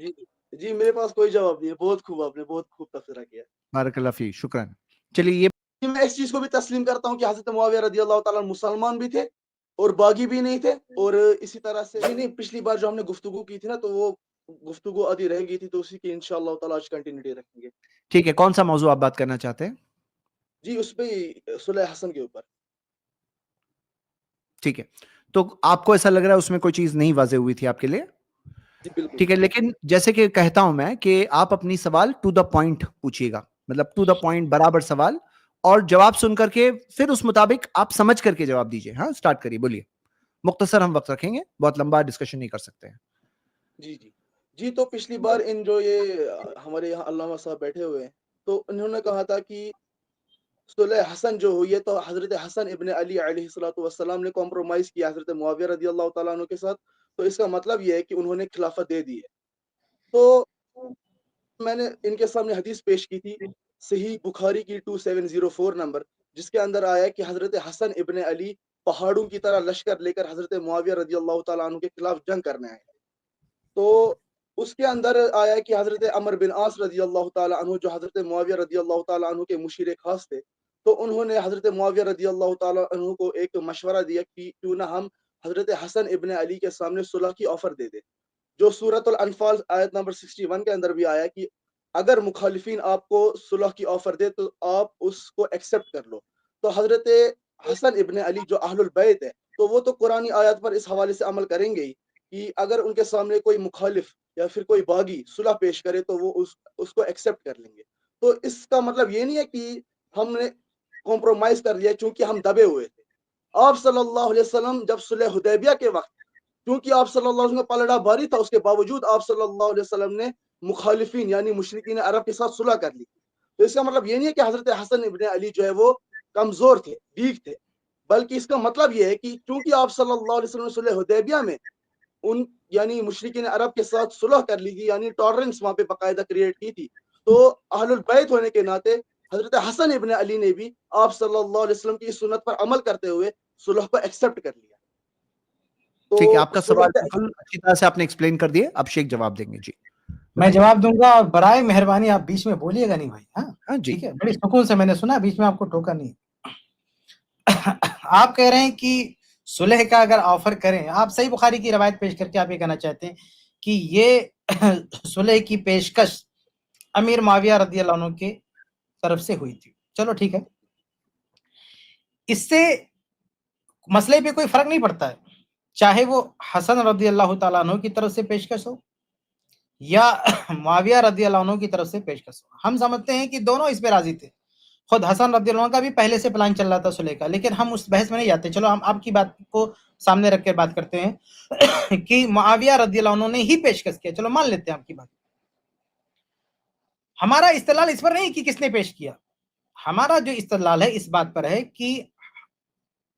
جی جی میرے پاس کوئی جواب نہیں ہے. بہت خوب، آپ نے بہت خوب تبصرہ کیا. بارک اللہ فی، شکران. چلیے یہ میں اس چیز کو بھی تسلیم کرتا ہوں کہ حضرت معاویہ رضی اللہ تعالیٰ مسلمان بھی تھے اور باغی بھی نہیں تھے. اور اسی طرح سے نہیں، پچھلی بار جو ہم نے گفتگو کی تھی نا، تو وہ گفتگو آدھی رہ گئی تھی، تو اسی کی انشاءاللہ تعالیٰ آج کنٹینیوٹی رکھیں گے. ٹھیک ہے، کون سا موضوع آپ بات کرنا چاہتے ہیں؟ جی اس پہ صلح حسن کے اوپر. ٹھیک ہے، تو آپ کو ایسا لگ رہا ہے اس میں کوئی چیز نہیں واضح ہوئی تھی آپ کے لیے؟ جی بالکل. ٹھیک ہے، لیکن جیسے کہ کہتا ہوں میں کہ آپ اپنی سوال ٹو دا پوائنٹ پوچھیے گا، مطلب ٹو دا پوائنٹ برابر سوال، اور جواب سن کر کے پھر اس مطابق آپ سمجھ کر کے جواب دیجیے. ہاں سٹارٹ کریے، بولیے. مختصر ہم وقت رکھیں گے، بہت لمبا ڈسکشن نہیں کر سکتے ہیں. جی جی جی تو پچھلی بار ان جو یہ ہمارے یہاں علامہ صاحب بیٹھے ہوئے ہیں، تو انہوں نے کہا تھا کہ صلح حسن جو ہوئی ہے تو حضرت حسن ابن علی علیہ الصلوۃ والسلام نے کمپرومائز کیا حضرت معاویہ رضی اللہ تعالیٰ عنہ کے ساتھ. تو اس کا مطلب یہ ہے کہ انہوں نے خلافت دے دی ہے. تو میں نے ان کے سامنے حدیث پیش کی تھی صحیح بخاری کی 2704 نمبر، جس کے اندر آیا کہ حضرت حسن ابن علی پہاڑوں کی طرح لشکر لے کر حضرت معاویہ رضی اللہ تعالیٰ عنہ کے خلاف جنگ کرنے آئے. تو اس کے اندر آیا کہ حضرت عمر بن عاص رضی اللہ تعالیٰ عنہ، جو حضرت معاویہ رضی اللہ تعالیٰ عنہ کے مشیر خاص تھے، تو انہوں نے حضرت معاویہ رضی اللہ تعالیٰ عنہ کو ایک مشورہ دیا کہ کیوں نہ ہم حضرت حسن ابن علی کے سامنے صلح کی آفر دے دیں، جو سورۃ الانفال آیت نمبر 61 کے اندر بھی آیا کہ اگر مخالفین آپ کو صلح کی آفر دے تو آپ اس کو ایکسیپٹ کر لو. تو حضرت حسن ابن علی جو اہل البیت ہے، تو وہ تو قرآنی آیات پر اس حوالے سے عمل کریں گے ہی کہ اگر ان کے سامنے کوئی مخالف یا پھر کوئی باغی صلح پیش کرے تو وہ اس کو ایکسیپٹ کر لیں گے. تو اس کا مطلب یہ نہیں ہے کہ ہم نے کمپرومائز کر لیا چونکہ ہم دبے ہوئے تھے. آپ صلی اللہ علیہ وسلم جب صلح حدیبیہ کے وقت، کیونکہ آپ صلی اللہ علیہ وسلم کا پلڑا بھاری تھا، اس کے باوجود آپ صلی اللہ علیہ وسلم نے مخالفین یعنی مشرکین عرب کے ساتھ صلح کر لی. تو اس کا مطلب یہ نہیں ہے کہ حضرت حسن ابن علی جو ہے وہ کمزور تھے، ویک تھے، بلکہ اس کا مطلب یہ ہے کہ چونکہ آپ صلی اللہ علیہ وسلم نے صلح حدیبیہ میں ان یعنی مشرکین عرب کے ساتھ صلح کر لی تھی، یعنی ٹالرنس وہاں پہ باقاعدہ کریٹ کی تھی، تو اہل البیت ہونے کے ناطے حضرت حسن ابن علی نے بھی آپ صلی اللہ علیہ وسلم کی سنت پر عمل کرتے ہوئے صلح کو ایکسیپٹ کر لیا. ٹھیک ہے، تو آپ کا صلح سوال بالکل اچھی طرح سے آپ نے ایکسپلین کر دیے. اب شیخ جواب دیں گے. جی میں جواب دوں گا، اور برائے مہربانی آپ بیچ میں بولیے گا نہیں بھائی. ہاں جی ٹھیک ہے، بڑی سکون سے میں نے سنا، بیچ میں آپ کو ٹوکا نہیں. آپ کہہ رہے ہیں کہ صلح کا اگر آفر کریں، آپ صحیح بخاری کی روایت پیش کر کے آپ یہ کہنا چاہتے ہیں کہ یہ صلح کی پیشکش امیر معاویہ رضی اللہ عنہ کے طرف سے ہوئی تھی. چلو ٹھیک ہے، اس سے مسئلے پہ کوئی فرق نہیں پڑتا ہے، چاہے وہ حسن رضی اللہ تعالیٰ عنہ کی طرف سے پیشکش ہو یا معاویہ رضی اللہ عنہ کی طرف سے پیشکش ہو. ہم سمجھتے ہیں کہ دونوں اس پہ راضی تھے. خود حسن رضی اللہ عنہ کا بھی پہلے سے پلان چل رہا تھا صلح کا، لیکن ہم اس بحث میں نہیں جاتے. چلو ہم آپ کی بات کو سامنے رکھ کے بات کرتے ہیں کہ معاویہ رضی اللہ عنہ نے ہی پیشکش کیا. چلو مان لیتے ہیں آپ کی بات. ہمارا استدلال اس پر نہیں کہ کس نے پیش کیا، ہمارا جو استدلال ہے اس بات پر ہے کہ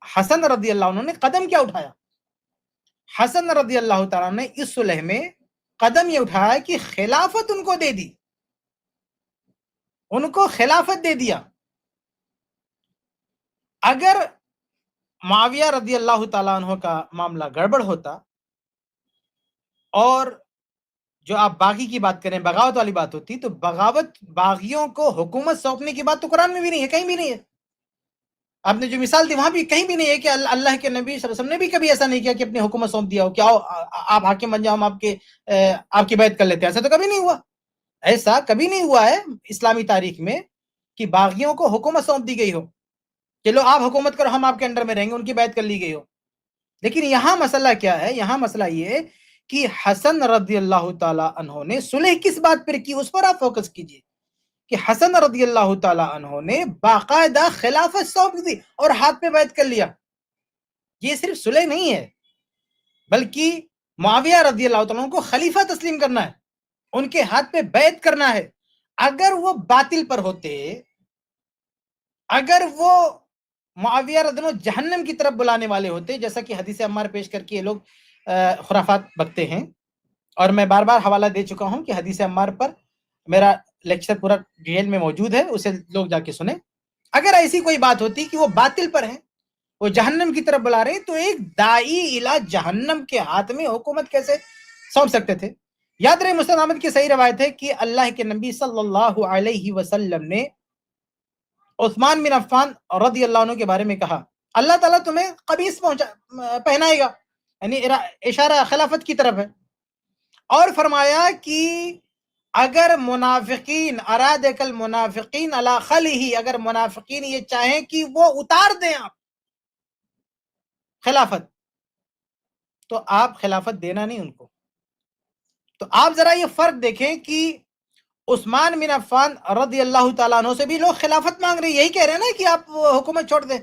حسن رضی اللہ عنہ نے قدم کیا اٹھایا. حسن رضی اللہ تعالیٰ نے اس صلح میں قدم یہ اٹھایا کہ خلافت ان کو دے دی، ان کو خلافت دے دیا. اگر معاویہ رضی اللہ تعالیٰ عنہ کا معاملہ گڑبڑ ہوتا، اور جو آپ باغی کی بات کریں، بغاوت والی بات ہوتی، تو بغاوت باغیوں کو حکومت سونپنے کی بات تو قرآن میں بھی نہیں ہے، کہیں بھی نہیں ہے. آپ نے جو مثال دی وہاں بھی کہیں بھی نہیں ہے کہ اللہ کے نبی صلی اللہ علیہ وسلم نے بھی کبھی ایسا نہیں کیا کہ اپنی حکومت سونپ دیا ہو کہ آؤ آپ حاکم بن جاؤ، ہم آپ کی بیعت کر لیتے ہیں. ایسا تو کبھی نہیں ہوا، ایسا کبھی نہیں ہوا ہے اسلامی تاریخ میں کہ باغیوں کو حکومت سونپ دی گئی ہو کہ لو آپ حکومت کرو، ہم آپ کے انڈر میں رہیں گے، ان کی بیعت کر لی گئی ہو. لیکن یہاں مسئلہ کیا ہے؟ یہاں مسئلہ یہ کہ حسن رضی اللہ تعالیٰ عنہ نے صلح کس بات پر کی، اس پر آپ فوکس کیجئے کہ حسن رضی اللہ تعالیٰ عنہ نے باقاعدہ خلافت سونپ دی اور ہاتھ پہ بیعت کر لیا. یہ صرف صلح نہیں ہے، بلکہ معاویہ رضی اللہ تعالیٰ عنہ کو خلیفہ تسلیم کرنا ہے، ان کے ہاتھ پہ بیعت کرنا ہے. اگر وہ باطل پر ہوتے، اگر وہ معاویہ رضی اللہ عنہ جہنم کی طرف بلانے والے ہوتے، جیسا کہ حدیث عمار پیش کر کے یہ لوگ خرافات بکتے ہیں، اور میں بار بار حوالہ دے چکا ہوں کہ حدیث عمار پر میرا لیکچر پورا ڈیٹیل میں موجود ہے، اسے لوگ جا کے سنیں. اگر ایسی کوئی بات ہوتی کہ وہ باطل پر ہیں، وہ جہنم کی طرف بلا رہے ہیں، تو ایک داعی الی جہنم کے ہاتھ میں حکومت کیسے سونپ سکتے تھے؟ یاد رہے مسند احمد کی صحیح روایت ہے کہ اللہ کے نبی صلی اللہ علیہ وسلم نے عثمان بن عفان رضی اللہ عنہ کے بارے میں کہا اللہ تعالیٰ تمہیں قمیص پہنائے گا، یعنی اشارہ خلافت کی طرف ہے، اور فرمایا کہ اگر منافقین ارادک المنافقین علی خلہ، اگر منافقین یہ چاہیں کہ وہ اتار دیں آپ خلافت، تو آپ خلافت دینا نہیں ان کو۔ تو آپ ذرا یہ فرق دیکھیں کہ عثمان بن عفان رضی اللہ تعالیٰ عنہ سے بھی لوگ خلافت مانگ رہے ہیں، یہی کہہ رہے ہیں نا کہ آپ حکومت چھوڑ دیں،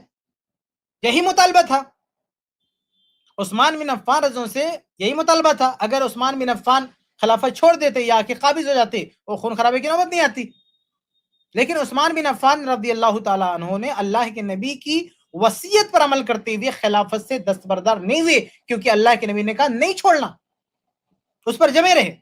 یہی مطالبہ تھا عثمان بن عفان رضی اللہ عنہ سے، یہی مطالبہ تھا۔ اگر عثمان بن عفان خلافت چھوڑ دیتے یا کہ قابض ہو جاتے، وہ خون خرابے کی نوبت نہیں آتی، لیکن عثمان بن عفان رضی اللہ تعالیٰ عنہ نے اللہ کے نبی کی وصیت پر عمل کرتے ہوئے خلافت سے دستبردار نہیں ہوئے، کیونکہ اللہ کے نبی نے کہا نہیں چھوڑنا، اس پر جمے رہے۔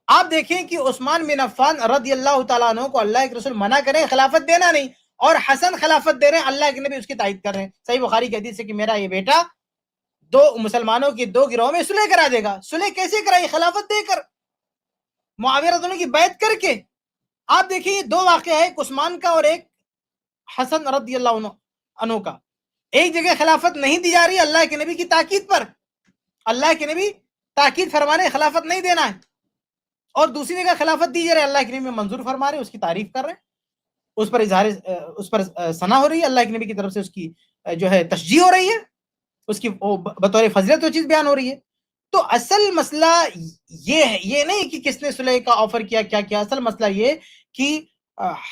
آپ دیکھیں کہ عثمان بن عفان رضی اللہ تعالیٰ عنہ کو اللہ کے رسول منع کریں خلافت دینا نہیں، اور حسن خلافت دے رہے ہیں، اللہ کے نبی اس کی تائید کر رہے ہیں۔ صحیح بخاری کی حدیث ہے کہ میرا یہ بیٹا دو مسلمانوں کی دو گروہوں میں صلح کرا دے گا۔ صلح کیسے کرائی؟ خلافت دے کر، معاویہ رضی اللہ عنہ کی بیعت کر کے۔ آپ دیکھیں یہ دو واقعہ ہے، ایک عثمان کا اور ایک حسن رضی اللہ عنہ کا۔ ایک جگہ خلافت نہیں دی جا رہی اللہ کے نبی کی تاکید پر، اللہ کے نبی تاکید فرما رہے خلافت نہیں دینا ہے، اور دوسری جگہ خلافت دی جا رہی ہے، اللہ کے نبی منظور فرما رہے، اس کی تعریف کر رہے ہیں، اس پر اظہار اس پر ثنا ہو رہی ہے، اللہ کے نبی کی طرف سے اس کی جو ہے تشجیع ہو رہی ہے، اس کی بطور فضیلت وہ چیز بیان ہو رہی ہے۔ تو اصل مسئلہ یہ ہے، یہ نہیں کہ کس نے صلح کا آفر کیا کیا کیا، اصل مسئلہ یہ کہ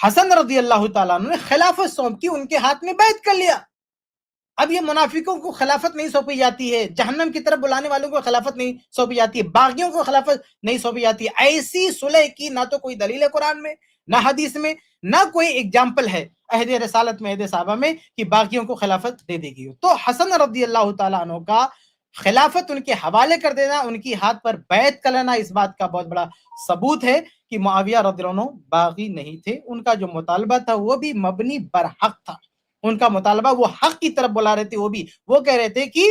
حسن رضی اللہ تعالیٰ عنہ نے خلافت سونپ کی، ان کے ہاتھ میں بیعت کر لیا۔ اب یہ منافقوں کو خلافت نہیں سونپی جاتی ہے، جہنم کی طرف بلانے والوں کو خلافت نہیں سونپی جاتی ہے، باغیوں کو خلافت نہیں سونپی جاتی ہے۔ ایسی صلح کی نہ تو کوئی دلیل ہے قرآن میں، نہ حدیث میں، نہ کوئی ایگزامپل ہے عہد رسالت میں، عہد صحابہ میں کہ باغیوں کو خلافت دے دی گئی ہو۔ تو حسن رضی اللہ تعالیٰ عنہ کا خلافت ان کے حوالے کر دینا، ان کی ہاتھ پر بیعت کر لینا، اس بات کا بہت بڑا ثبوت ہے کہ معاویہ رضی اللہ عنہ باغی نہیں تھے، ان کا جو مطالبہ تھا وہ بھی مبنی بر حق تھا، ان کا مطالبہ وہ حق کی طرف بلا رہے تھے، وہ کہہ رہے تھے کہ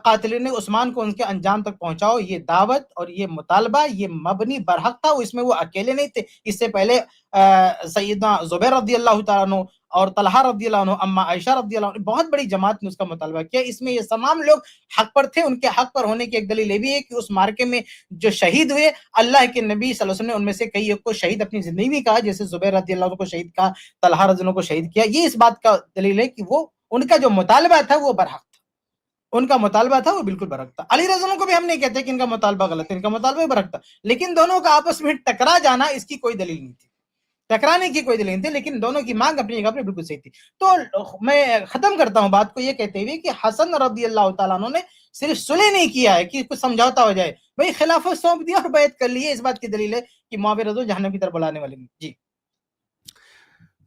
قاتلین عثمان کو ان کے انجام تک پہنچاؤ۔ یہ دعوت اور یہ مطالبہ یہ مبنی برحق تھا، اس میں وہ اکیلے نہیں تھے، اس سے پہلے سیدنا زبیر رضی اللہ تعالیٰ عنہ اور طلحہ رضی اللہ عنہ، اما عائشہ رضی اللہ عنہ، بہت بڑی جماعت نے اس کا مطالبہ کیا۔ اس میں یہ تمام لوگ حق پر تھے۔ ان کے حق پر ہونے کی ایک دلیل یہ بھی ہے کہ اس مارکے میں جو شہید ہوئے، اللہ کے نبی صلی اللہ علیہ وسلم نے ان میں سے کئی ایک کو شہید اپنی زندگی میں کہا، جیسے زبیر رضی اللہ عنہ کو شہید کہا، طلحہ رضی اللہ عنہ کو شہید کیا۔ یہ اس بات کا دلیل ہے کہ وہ ان کا جو مطالبہ تھا وہ برحق تھا، ان کا مطالبہ تھا وہ بالکل برحق تھا۔ علی رضی اللہ عنہ کو بھی ہم نہیں کہتے کہ ان کا مطالبہ غلط ہے، ان کا مطالبہ برحق تھا، لیکن دونوں کا آپس میں ٹکرا جانا اس کی کوئی دلیل نہیں تھی، ٹکرانے کی کوئی دلیل نہیں تھی، لیکن دونوں کی مانگ اپنی جگہ پر بالکل صحیح تھی۔ تو میں ختم کرتا ہوں بات کو یہ کہتے ہوئے کہ حسن رضی اللہ تعالیٰ عنہ نے صرف صلح نہیں کیا ہے کہ کچھ سمجھوتا ہو جائے، بھائی خلافت سونپ دیا اور بیعت کر لی ہے، اس بات کی دلیل ہے کہ معاویہ رضی اللہ عنہ جہنم کی طرف بلانے والے ہیں۔ جی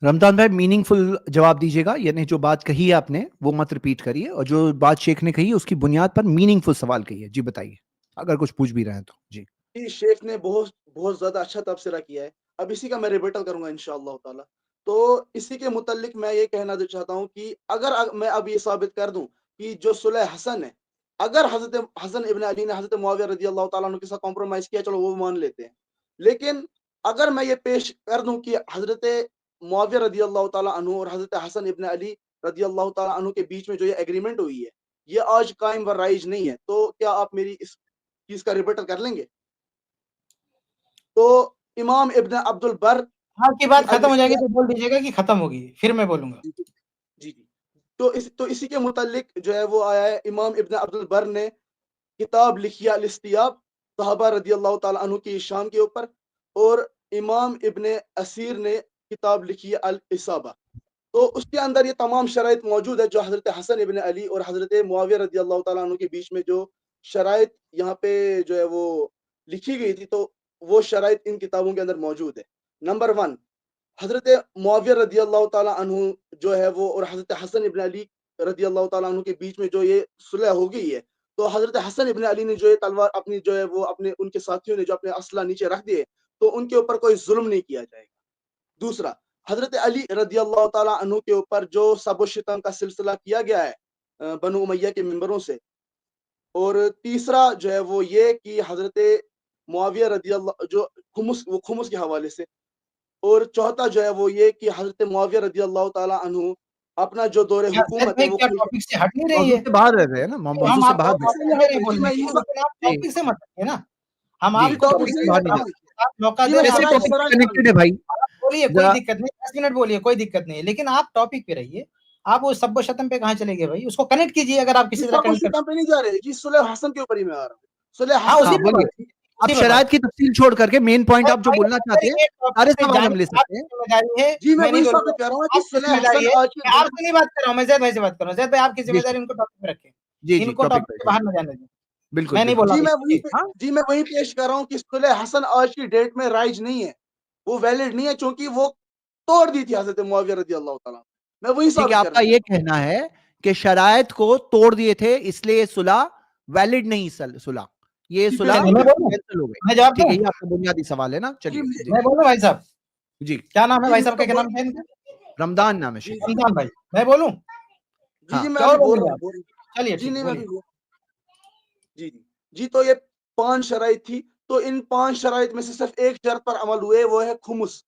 رمضان بھائی میننگ فل جواب دیجیے گا، یعنی جو بات کہی ہے آپ نے وہ مت ریپیٹ کریے، اور جو بات شیخ نے کہی ہے اس کی بنیاد پر میننگ فل سوال کہیے۔ جی بتائیے اگر کچھ پوچھ بھی رہے ہیں تو۔ جی شیخ نے بہت زیادہ اچھا تبصرہ کیا ہے، اب اسی کا میں ریبیٹل کروں گا انشاءاللہ تعالی۔ تو اسی کے متعلق میں یہ کہنا چاہتا ہوں کہ اگر میں اب یہ ثابت کر دوں کہ جو صلح حسن ہے، اگر حضرت حسن ابن علی نے حضرت معاویہ رضی اللہ تعالیٰ عنہ کے ساتھ کمپرومائز کیا، چلو وہ مان لیتے ہیں، لیکن اگر میں یہ پیش کر دوں کہ حضرت معاویہ رضی اللہ تعالیٰ عنہ اور حضرت حسن ابن علی رضی اللہ تعالیٰ عنہ کے بیچ میں جو یہ ایگریمنٹ ہوئی ہے یہ آج قائم و رائج نہیں ہے، تو کیا آپ میری اس چیز کا ریبیٹل کر لیں گے؟ تو امام ابن عبد البر آپ کی بات ختم ہو جائے گی تو بول دیجیے گا کہ ختم ہوگی، پھر میں بولوں گا۔ جی تو اسی کے متعلق جو ہے وہ آیا ہے، امام ابن عبد البر نے کتاب لکھی ہے الاستیاب صحابہ رضی اللہ تعالیٰ عنہ کی شان کے اوپر، اور امام ابن اسیر نے کتاب لکھی ہے الاصابہ، تو اس کے اندر یہ تمام شرائط موجود ہے جو حضرت حسن ابن علی اور حضرت معاویہ رضی اللہ تعالیٰ عنہ کے بیچ میں جو شرائط یہاں پہ جو ہے وہ لکھی گئی تھی، تو وہ شرائط ان کتابوں کے اندر موجود ہے۔ نمبر 1، حضرت معاویہ رضی اللہ تعالیٰ عنہ جو ہے وہ اور حضرت حسن ابن علی رضی اللہ تعالیٰ عنہ کے بیچ میں جو یہ صلح ہو گئی ہے، تو حضرت حسن ابن علی نے جو یہ تلوار اپنی جو ہے وہ اپنے ان کے ساتھیوں نے جو اپنے اسلحہ نیچے رکھ دیے، تو ان کے اوپر کوئی ظلم نہیں کیا جائے گا۔ دوسرا، حضرت علی رضی اللہ تعالیٰ عنہ کے اوپر جو سب و شتم کا سلسلہ کیا گیا ہے بنو امیہ کے ممبروں سے، اور تیسرا جو ہے وہ یہ کہ حضرت معاویہ رضی اللہ جو خمس کے حوالے سے، اور چوتھا جو ہے وہ یہ کہ حضرت معاویہ رضی اللہ تعالیٰ عنہ اپنا جو دور کیا حکومت ہے بھائی وہ کیا ٹاپک سے ہٹ نہیں رہی موضوع ہے؟ سے باہر رہ رہے ہیں نا، موضوع ہم سے آپ باہر کو رہ ٹاپک رہے سے موقع نہیں دے رہے ہٹ ہیں رہے، بولنے جی کے میں لیے، یہی لیکن آپ جی ٹاپک سے مت ہٹیے نا، ہم جی آپ کو ٹاپک ٹاپک سے سے نہیں باہر ہٹ نہیں رہا جا ہوں، رہے، آپ موقع جی دے میں رہے ہیں ویسے آپ شرائط ٹاپک سے بیان کر رہا کنیکٹڈ ہے بھائی بولیے، کوئی ذرا، دقت نہیں، 10 منٹ بولیے، کوئی دقت نہیں ہے، لیکن آپ ٹاپک پہ رہیے. آپ وہ سب و شتم پہ کہاں چلے گئے بھائی؟ اس کو کنیکٹ کیجیے اگر آپ جی کسی طرح سب کنیکٹ ستم پہ نہیں جا رہے، جی صلح حسن کے اوپر ہی میں آ رہا ہوں، صلح ہاں حسن اسی ہاں پہ بولیے، بات آپ اسی پہ بات شرائط کی تفصیل چھوڑ کر کے مین پوائنٹ آپ جو بھائی، بولنا چاہتے ہیں یہ ٹاپک سارے پہ سوال جانے ہم لے کی آپ سکتے کی ہیں. ذمہ داری ہے، جی میں میں نہیں وہی سب بولوں گا. کہہ رہا ہوں آپ کہ کی صلح ذمہ داری حسن ہے، آج کی میں آپ ڈیٹ سے نہیں بات کر رہا ہوں، میں زید بھائی سے بات کر رہا ہوں. زید بھائی آپ کی جی ذمہ داری ان کو ٹاپک پہ رکھیں، جی جی ان کو ٹاپک ٹاپک پہ سے جی باہر نہ جانے دیں. بالکل میں نہیں بالکل بولا جی ہاں جی میں وہی پیش کر رہا ہوں کہ صلح حسن آج کی ڈیٹ میں رائج نہیں ہے، وہ ویلڈ نہیں ہے، چونکہ وہ توڑ دی تھی حضرت معاویہ رضی اللہ تعالیٰ. میں وہی ٹھیک ہے، ثابت آپ کا کرنا یہ چاہتا ہوں. کہنا ہے کہ شرائط کو توڑ دیے تھے اس لیے صلح ویلڈ نہیں، صلح یہ جی صلح چلیے میں بالکل بولوں، کینسل ہو گئی. میں جواب ٹھیک دوں، ہے، یہ آپ کا بنیادی سوال ہے نا، جی چلیے جی میں بولوں بھائی صاحب، جی. کیا نام ہے جی بھائی میں صاحب تو کا، کیا نام ہے ان کا؟ رمضان نام ہے شیخ. رمضان بھائی، میں بولوں جی ہاں جی میں کیا اور ابھی بول بولیں رہا گے ہوں آپ؟ چلیے جی ٹھیک نہیں میں بولیے. ابھی جی جی جی تو یہ 5 شرائط تھی، تو ان 5 شرائط میں سے صرف ایک شرط پر عمل ہوئے، وہ ہے خمس،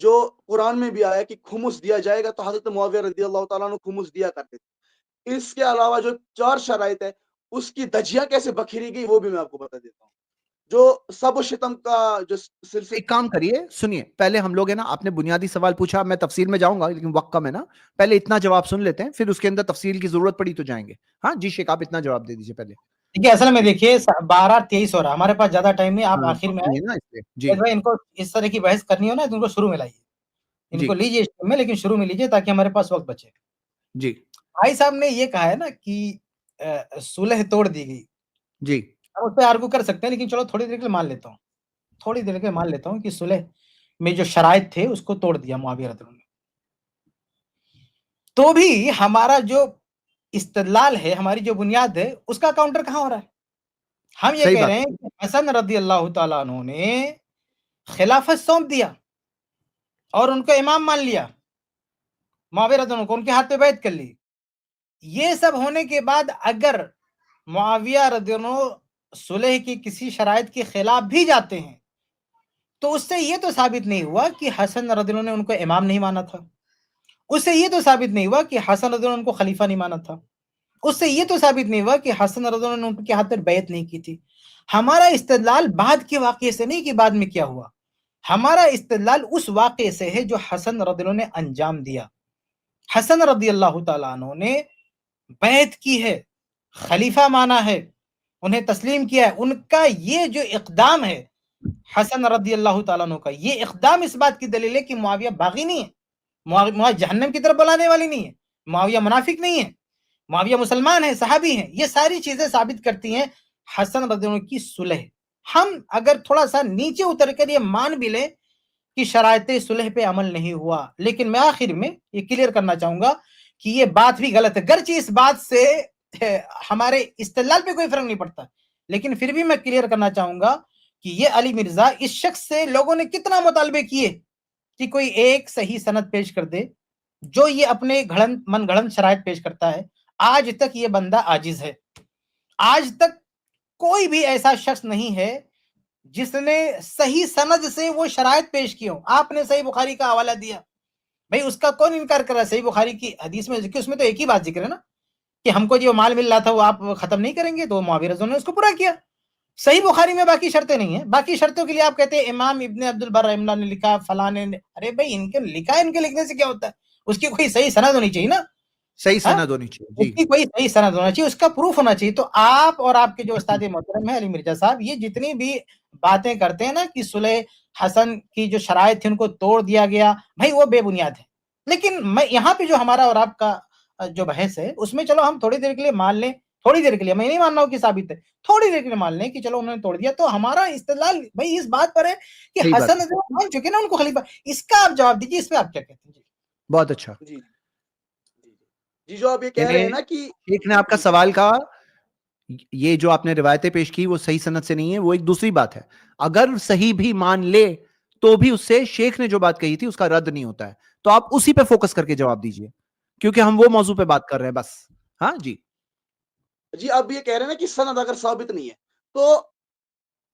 جو قرآن میں بھی آیا کہ خمس دیا جائے گا، تو حضرت معاویہ رضی اللہ تعالیٰ عنہ خمس دیا کرتے تھے. اس کے علاوہ جو 4 شرائط ہے اس کی دجیاں کیسے بکھری گئی وہ بھی میں آپ کو بتا دیتا ہوں. جو سب و شتم کا جو سلسلہ، ایک کام کریے، سنیے، پہلے ہم لوگ ہے نا، آپ نے بنیادی سوال پوچھا، میں تفصیل میں جاؤں گا لیکن وقت کم ہے نا، پہلے اتنا جواب سن لیتے ہیں، پھر اس کے اندر تفصیل کی ضرورت پڑی تو جائیں گے. ہاں جی شیخ، آپ اتنا جواب دے دیجیے پہلے. دیکھیے اصل میں دیکھیے 12:23 ہو رہا ہے، ہمارے پاس زیادہ ٹائم نہیں، آپ ہاں آخر میں وقت آئے. نہیں ہے نا اس لیے. جی بھائی ان کو اس طرح کی بحث کرنی ہو نا تو ان کو شروع میں لائیے، ان جی کو لیجیے شروع میں، لیکن شروع میں لیجیے تاکہ ہمارے پاس وقت بچے. جی بھائی صاحب نے یہ کہا ہے نا کہ صلح توڑ دی گئی، جی ہم اس پہ آرگو کر سکتے ہیں، لیکن چلو تھوڑی دیر کے لیے مان لیتا ہوں، تھوڑی دیر کے مان لیتا ہوں کہ صلح میں جو شرائط تھے اس کو توڑ دیا معاویہ رضی اللہ عنہ نے. تو بھی ہمارا جو استدلال ہے، ہماری جو بنیاد ہے، اس کا کاؤنٹر کہاں ہو رہا ہے؟ ہم یہ صحیح کہہ بات رہے ہیں کہ حسن رضی اللہ تعالیٰ عنہ نے خلافت سونپ دیا اور ان کو امام مان لیا، معاویہ رضی اللہ عنہ کو ان کے ہاتھ پہ بیعت کر لی. یہ سب ہونے کے بعد اگر معاویہ رضی اللہ عنہ صلح کی کسی شرائط کے خلاف بھی جاتے ہیں تو اس سے یہ تو ثابت نہیں ہوا کہ حسن رضی اللہ عنہ نے ان کو امام نہیں مانا تھا، اس سے یہ تو ثابت نہیں ہوا کہ حسن رضی اللہ عنہ ان کو خلیفہ نہیں مانا تھا، اس سے یہ تو ثابت نہیں ہوا کہ حسن رضی اللہ عنہ نے ان کے ہاتھ پر بیعت نہیں کی تھی. ہمارا استدلال بعد کے واقعے سے نہیں کہ بعد میں کیا ہوا، ہمارا استدلال اس واقعے سے ہے جو حسن رضی اللہ عنہ نے انجام دیا. حسن رضی اللہ تعالیٰ عنہ نے بیعت کی ہے، خلیفہ مانا ہے، انہیں تسلیم کیا ہے. ان کا یہ جو اقدام ہے حسن رضی اللہ تعالیٰ عنہ کا، یہ اقدام اس بات کی دلیل ہے کہ معاویہ باغی نہیں ہے، معاویہ جہنم کی طرف بلانے والی نہیں ہے، معاویہ منافق نہیں ہے، معاویہ مسلمان ہے، صحابی ہیں. یہ ساری چیزیں ثابت کرتی ہیں حسن رضی اللہ عنہ کی صلح. ہم اگر تھوڑا سا نیچے اتر کر یہ مان بھی لیں کہ شرائط صلح پہ عمل نہیں ہوا، لیکن میں آخر میں یہ کلیئر کرنا چاہوں گا کہ یہ بات بھی غلط ہے، گرچہ اس بات سے ہمارے استدلال پہ کوئی فرق نہیں پڑتا، لیکن پھر بھی میں کلیئر کرنا چاہوں گا کہ یہ علی مرزا اس شخص سے لوگوں نے کتنا مطالبے کیے کہ کوئی ایک صحیح سند پیش کر دے جو یہ اپنے من گھڑن شرائط پیش کرتا ہے. آج تک یہ بندہ عاجز ہے، آج تک کوئی بھی ایسا شخص نہیں ہے جس نے صحیح سند سے وہ شرائط پیش کی ہو. آپ نے صحیح بخاری کا حوالہ دیا، بھائی اس کا کون انکار کر رہا ہے؟ صحیح بخاری کی حدیث میں ذکر، اس میں تو ایک ہی بات ذکر ہے نا کہ ہم کو جو مال مل رہا تھا وہ آپ ختم نہیں کریں گے، تو معاویہ رضی اللہ عنہ نے اس کو پورا کیا. صحیح بخاری میں باقی شرطیں نہیں ہیں، باقی شرطوں کے لیے آپ کہتے ہیں امام ابن عبد البر رحمہ اللہ نے لکھا، فلاں نے، ارے بھائی ان کے لکھا ہے، ان کے لکھنے سے کیا ہوتا ہے؟ اس کی کوئی صحیح سند ہونی چاہیے نا، صحیح سند ہونی چاہیے. اس جی کی کوئی صحیح سند ہونا چاہیے، اس کا پروف ہونا چاہیے. تو آپ اور آپ کے جو استاد محترم ہیں علی مرزا صاحب، یہ جتنی بھی باتیں کرتے ہیں نا کہ صلح حسن کی جو شرائط تھی ان کو توڑ دیا گیا، بھائی وہ بے بنیاد ہے. لیکن میں یہاں پہ جو ہمارا اور آپ کا جو بحث ہے اس میں چلو ہم تھوڑی دیر کے لیے مان لیں، تھوڑی دیر کے لیے، میں نہیں مان رہا ہوں کہ ثابت ہے، تھوڑی دیر کے لیے مان لیں کہ چلو انہوں نے توڑ دیا، تو ہمارا استدلال بھائی اس بات پر ہے کہ صحیح بات حسن ہے. مان چکے نا ان کو خلیفہ. اس کا آپ جواب دیجیے، اس پہ آپ کیا کہتے ہیں؟ بہت اچھا. جی جی جی جو آپ یہ کہہ رہے یعنی ہیں نا کہ شیخ نے آپ کا جی سوال کا، یہ جو آپ نے روایتیں پیش کی وہ صحیح سند سے نہیں ہے، وہ ایک دوسری بات ہے. اگر صحیح بھی مان لے تو بھی اس سے شیخ نے جو بات کہی تھی اس کا رد نہیں ہوتا ہے. تو آپ اسی پہ فوکس کر کے جواب دیجئے کیونکہ ہم وہ موضوع پہ بات کر رہے ہیں بس. ہاں جی جی آپ یہ کہہ رہے ہیں نا کہ سند اگر ثابت نہیں ہے تو